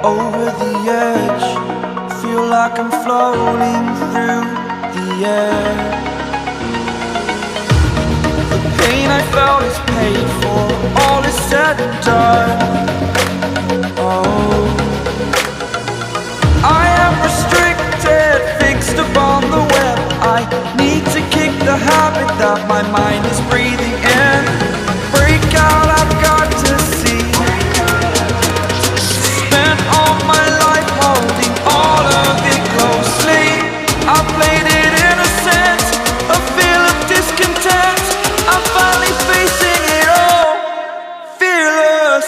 over the edge. Feel like I'm floating through the air. The pain I felt is paid for, all is said and done. Oh, I am restricted, fixed upon the web. I need to kick the habit that my mind is breathing in. Break out, I've got to see. Spent all my life holding all of it closely. I played it innocent, a feel of discontent. I'm finally facing it all, fearless.